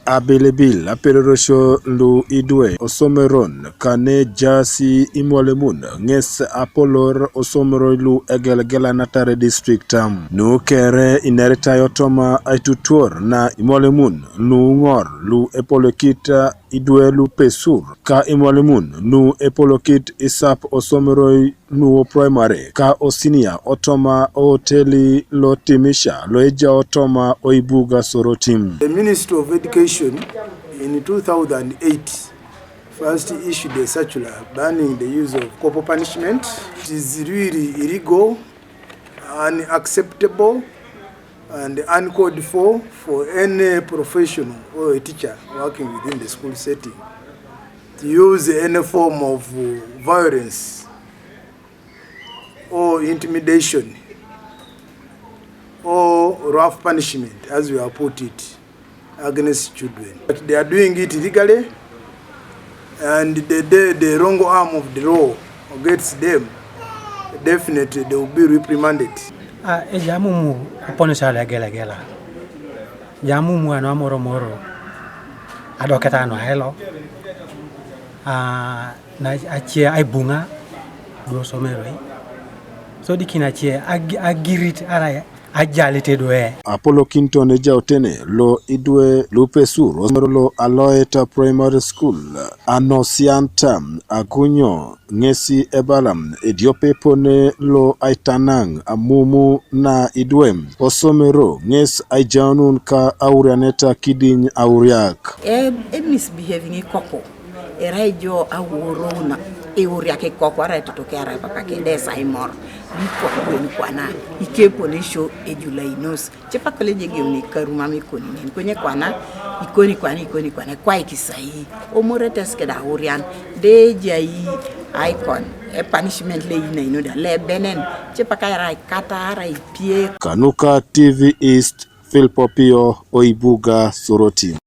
Abelebil aperorosho lu idwe osomeron kane jasi imwalemun nges apolor Isomeroi lu egelgela natare district nu kere inerita yotoma aitutur na imwalemun nu ngor lu epolokita idwe lu pesur ka imwalemun nu epolokit isap Isomeroi nu primary ka osinia otoma hoteli lo timisha lo eja otoma oibuga sorotim. The Ministry of Education in 2008 first issued a circular banning the use of corporal punishment. It is really illegal, unacceptable, and uncalled for any professional or a teacher working within the school setting to use any form of violence or intimidation or rough punishment, as we have put it, against children. But they are doing it illegally, and the wrong arm of the law against them, definitely they will be reprimanded. Amumu upon sala gela. Amumu ano moro. Adoketa no hello. Na achie ai bunga do Isomeroi. So dikina achie agirit araya. Apollo Kinton eja otene lo idwe lupe sur Isomeroi aloeta primary school anosianta agunyo ngesi ebalam ediope pone lo aitanang Amumu na idwe Isomeroi nges aijanun ka aurianeta kidiny auriak misbehaving couple eraijo awurona euriake kokwara tutokera papa ke desa imor biko kweni kwana ikepone show ejulainos chepa koleje geuni karuma mikoni kwenye kwana ikoni kwana kwa ikisai omoretes ke da urian de jai icon e punishment le ina da le benen chepa kaira katara ipie Kanuka TV East Philpopio Oibuga Soroti.